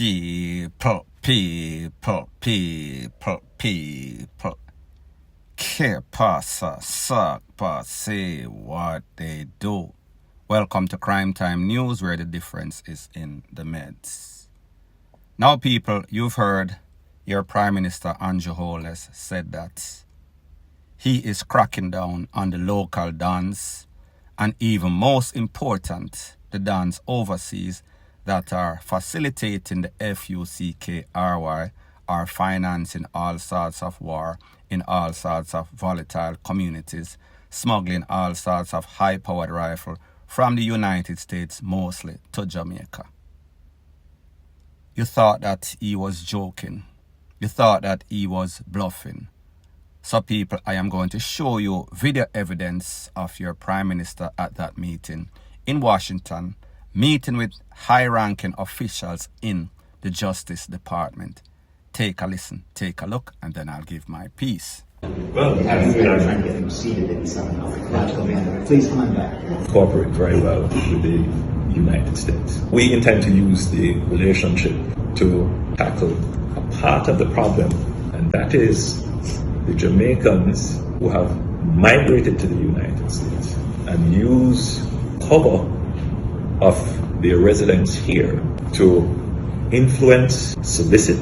People. Que pasa, suck, but say what they do. Welcome to Crime Time News, where the difference is in the meds. Now, people, you've heard your Prime Minister Andrew Holness said that he is cracking down on the local dons, and even most important, the dons overseas that are facilitating the FUCKRY are financing all sorts of war in all sorts of volatile communities, smuggling all sorts of high-powered rifle from the United States mostly to Jamaica. You thought that he was joking. You thought that he was bluffing. So people, I am going to show you video evidence of your Prime Minister at that meeting in Washington, meeting with high-ranking officials in the Justice Department. Take a listen, take a look, and then I'll give my piece. Well, we are trying to get them seated in somehow. Please come back. Cooperate very well with the United States. We intend to use the relationship to tackle a part of the problem, and that is the Jamaicans who have migrated to the United States and use cover of their residence here to influence, solicit,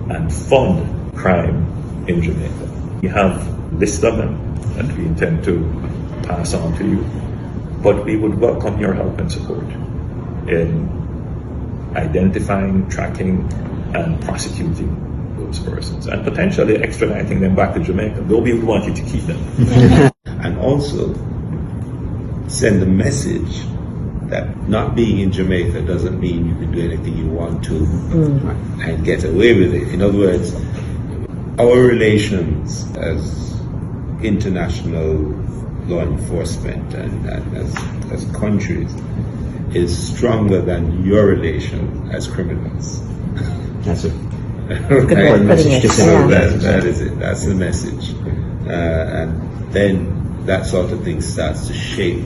and fund crime in Jamaica. We have a list of them that we intend to pass on to you, but we would welcome your help and support in identifying, tracking, and prosecuting those persons, and potentially extraditing them back to Jamaica, though we would want you to keep them. And also send a message that not being in Jamaica doesn't mean you can do anything you want to and get away with it. In other words, our relations as international law enforcement and as countries is stronger than your relation as criminals. That's it. Right? Message to So that is it. That's the message. And then that sort of thing starts to shape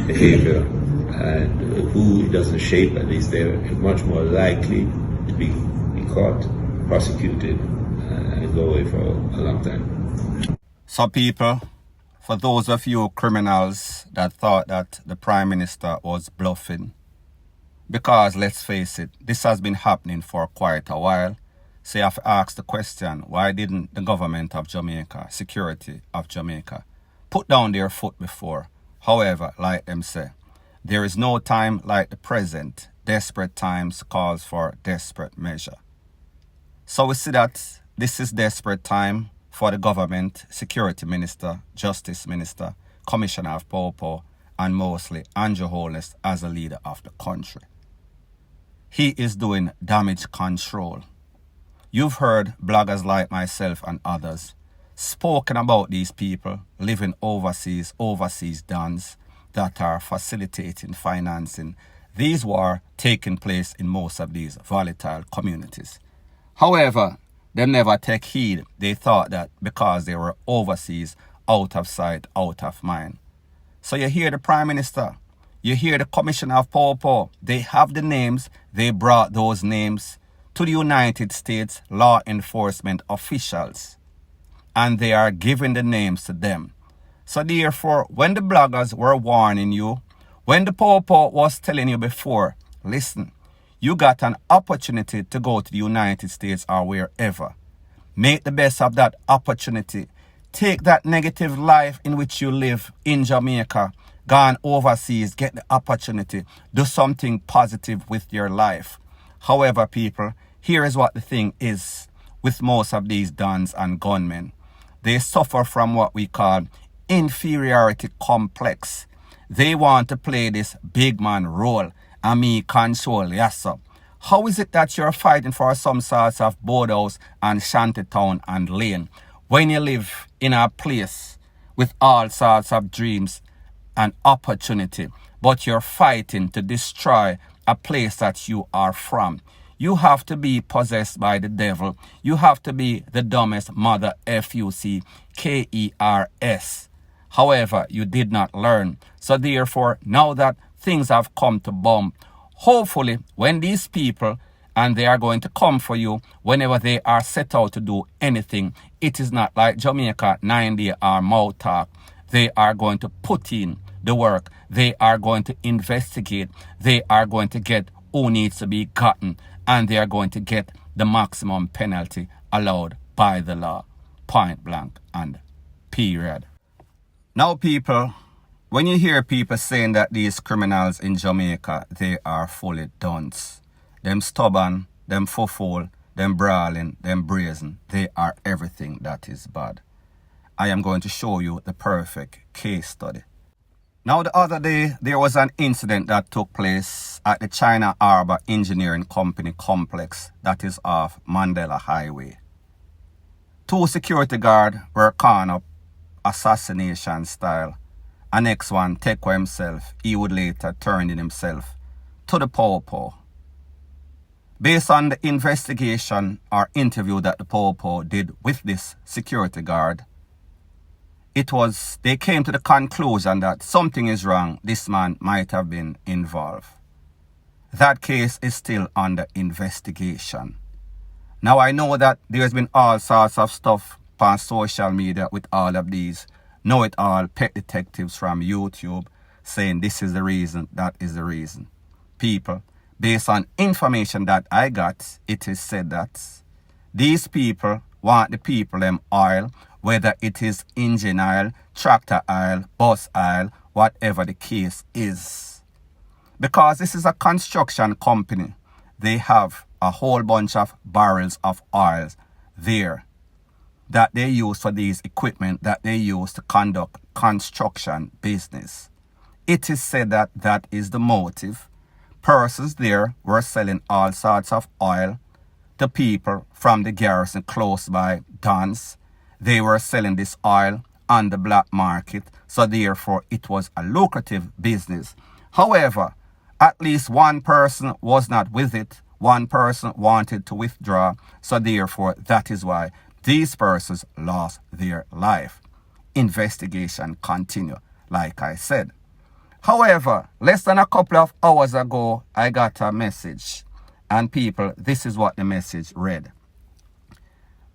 behavior. And who it doesn't shape, at least they're much more likely to be caught, prosecuted, and go away for a long time. So people, for those of you criminals that thought that the Prime Minister was bluffing, because let's face it, this has been happening for quite a while, so you have to ask the question, why didn't the government of Jamaica, security of Jamaica, put down their foot before? However, like them say, there is no time like the present. Desperate times calls for desperate measure. So we see that this is desperate time for the government, security minister, justice minister, commissioner of PORUS, and mostly Andrew Holness as a leader of the country. He is doing damage control. You've heard bloggers like myself and others spoken about these people living overseas dons that are facilitating, financing these wars taking place in most of these volatile communities. However, they never take heed. They thought that because they were overseas, out of sight, out of mind. So you hear the Prime Minister, you hear the Commissioner of PORUS, they have the names, they brought those names to the United States law enforcement officials, and they are giving the names to them. So therefore, when the bloggers were warning you, when the PORUS was telling you before, listen, you got an opportunity to go to the United States or wherever. Make the best of that opportunity. Take that negative life in which you live in Jamaica, gone overseas, get the opportunity. Do something positive with your life. However, people, here is what the thing is with most of these dons and gunmen. They suffer from what we call inferiority complex. They want to play this big man role and me control, yes sir. How is it that you're fighting for some sorts of boathouse and shantytown and lane when you live in a place with all sorts of dreams and opportunity, but you're fighting to destroy a place that you are from? You have to be possessed by the devil. You have to be the dumbest mother FUCKERS. However, you did not learn. So therefore, now that things have come to bomb, hopefully when these people and they are going to come for you whenever they are set out to do anything. It is not like Jamaica 9-day or mouth talk. They are going to put in the work. They are going to investigate. They are going to get who needs to be gotten, and they are going to get the maximum penalty allowed by the law. Point blank and period. Now, people, when you hear people saying that these criminals in Jamaica, they are fully dunce, them stubborn, them fool, them brawling, them brazen, they are everything that is bad. I am going to show you the perfect case study. Now, the other day, there was an incident that took place at the China Harbour Engineering Company complex that is off Mandela Highway. 2 security guards were caught up assassination style. And next one, Tekwa himself, he would later turn in himself to the Popo. Based on the investigation or interview that the Popo did with this security guard, they came to the conclusion that something is wrong. This man might have been involved. That case is still under investigation. Now, I know that there's been all sorts of stuff on social media with all of these know-it-all pet detectives from YouTube saying this is the reason, that is the reason. People, based on information that I got, it is said that these people want the people them oil, whether it is engine oil, tractor oil, bus oil, whatever the case is. Because this is a construction company, they have a whole bunch of barrels of oils there that they use for these equipment that they use to conduct construction business. It is said that that is the motive. Persons there were selling all sorts of oil to people from the garrison close by Dons. They were selling this oil on the black market, so therefore it was a lucrative business. However, at least one person was not with it. One person wanted to withdraw, so therefore that is why these persons lost their life. Investigation continue, like I said. However, less than a couple of hours ago, I got a message. And people, this is what the message read.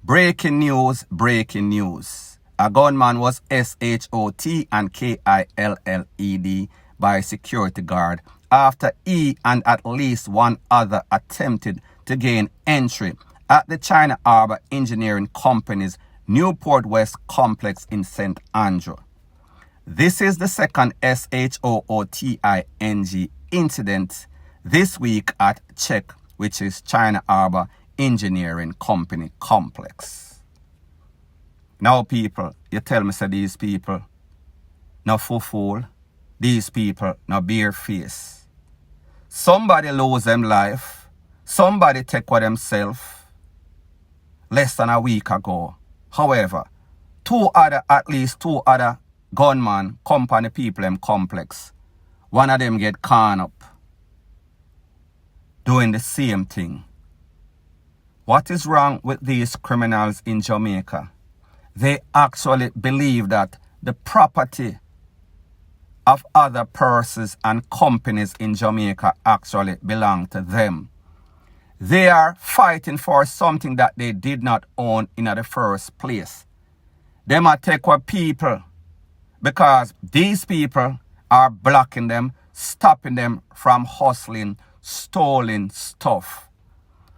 Breaking news, breaking news. A gunman was SHOT and KILLED by security guard after he and at least one other attempted to gain entry at the China Harbour Engineering Company's Newport West complex in St. Andrew. This is the second SHOOTING incident this week at CHEC, which is China Harbour Engineering Company complex. Now, people, you tell me, say these people, no fool, these people, no bare face. Somebody lose them life. Somebody take for themselves less than a week ago. However, at least two other gunmen company people in complex. One of them get caught up doing the same thing. What is wrong with these criminals in Jamaica? They actually believe that the property of other persons and companies in Jamaica actually belong to them. They are fighting for something that they did not own in the first place. They might take our people because these people are blocking them, stopping them from hustling, stolen stuff.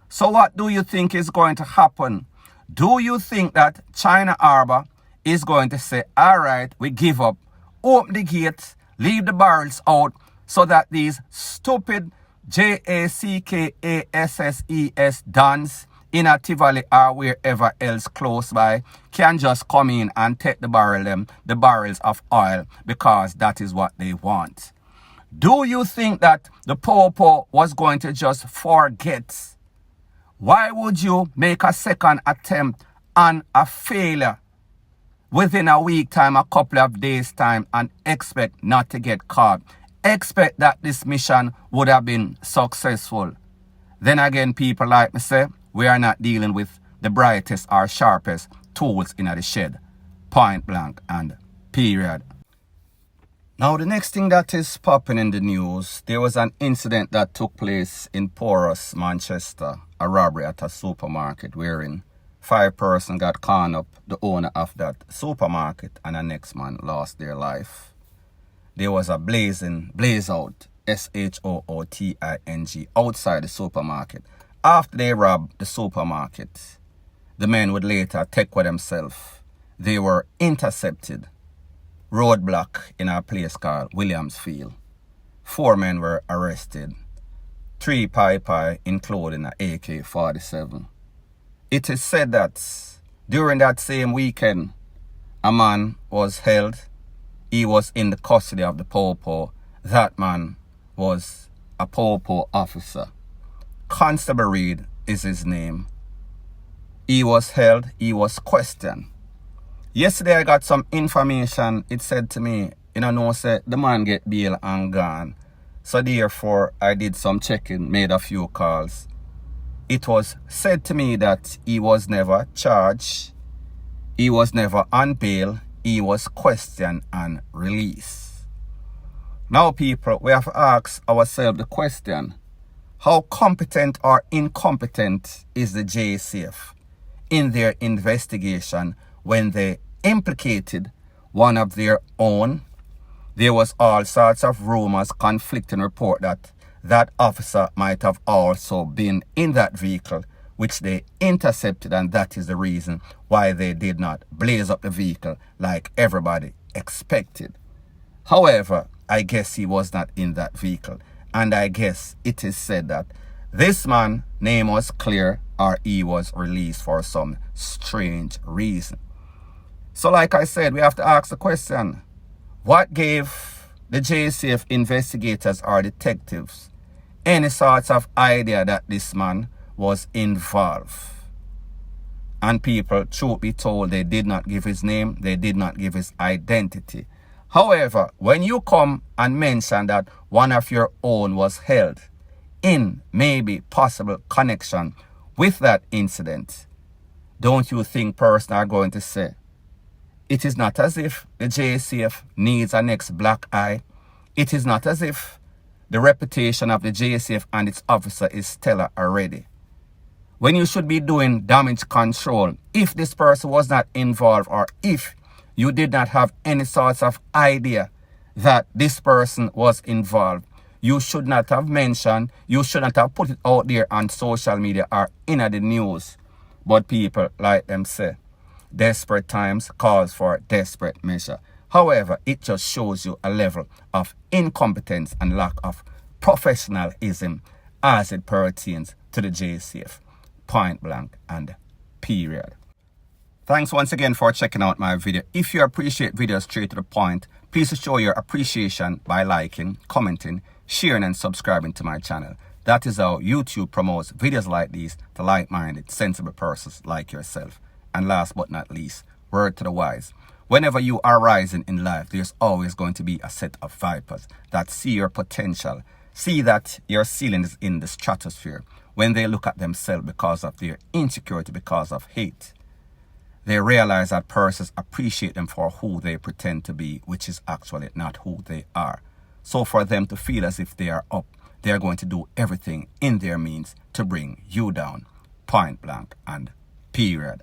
So what do you think is going to happen? Do you think that China Harbour is going to say, all right, we give up, open the gates, leave the barrels out so that these stupid JACKASSES dons in a Tivoli or wherever else close by can just come in and take the barrels of oil because that is what they want? Do you think that the Popo was going to just forget? Why would you make a second attempt on a failure within a week time, a couple of days time, and expect not to get caught? Expect that this mission would have been successful. Then again, people like me say, we are not dealing with the brightest or sharpest tools in the shed. Point blank and period. Now, the next thing that is popping in the news, there was an incident that took place in PORUS, Manchester, a robbery at a supermarket wherein 5 persons got caught up, the owner of that supermarket, and the next man lost their life. There was a blaze out, SHOOTING, outside the supermarket. After they robbed the supermarket, the men would later take with themselves. They were intercepted. Roadblock in a place called Williamsfield. 4 men were arrested. 3 pipi, including an AK-47. It is said that during that same weekend, a man was held. He was in the custody of the Popo. That man was a Popo officer. Constable Reed is his name. He was held. He was questioned. Yesterday I got some information. It said to me, say the man get bail and gone. So therefore I did some checking, made a few calls. It was said to me that he was never charged. He was never on bail. He was questioned and released. Now people, we have to ask ourselves the question, how competent or incompetent is the JCF in their investigation when they implicated one of their own? There was all sorts of rumors, conflicting report that officer might have also been in that vehicle, which they intercepted, and that is the reason why they did not blaze up the vehicle like everybody expected. However, I guess he was not in that vehicle, and I guess it is said that this man's name was clear or he was released for some strange reason. So like I said, we have to ask the question, what gave the JCF investigators or detectives any sorts of idea that this man was involved? And people, truth be told, they did not give his name, they did not give his identity. However, when you come and mention that one of your own was held in maybe possible connection with that incident, don't you think persons are going to say, it is not as if the JCF needs a next black eye. It is not as if the reputation of the JCF and its officer is stellar already. When you should be doing damage control, if this person was not involved or if you did not have any sorts of idea that this person was involved, you should not have mentioned, you should not have put it out there on social media or in the news. But people, like them say, desperate times calls for desperate measure. However, it just shows you a level of incompetence and lack of professionalism as it pertains to the JCF. Point blank and period. Thanks once again for checking out my video. If you appreciate videos straight to the point, please show your appreciation by liking, commenting, sharing and subscribing to my channel. That is how YouTube promotes videos like these to like-minded, sensible persons like yourself. And last but not least, word to the wise. Whenever you are rising in life, there's always going to be a set of vipers that see your potential, see that your ceiling is in the stratosphere. When they look at themselves because of their insecurity, because of hate, they realize that persons appreciate them for who they pretend to be, which is actually not who they are. So for them to feel as if they are up, they are going to do everything in their means to bring you down. Point blank and period.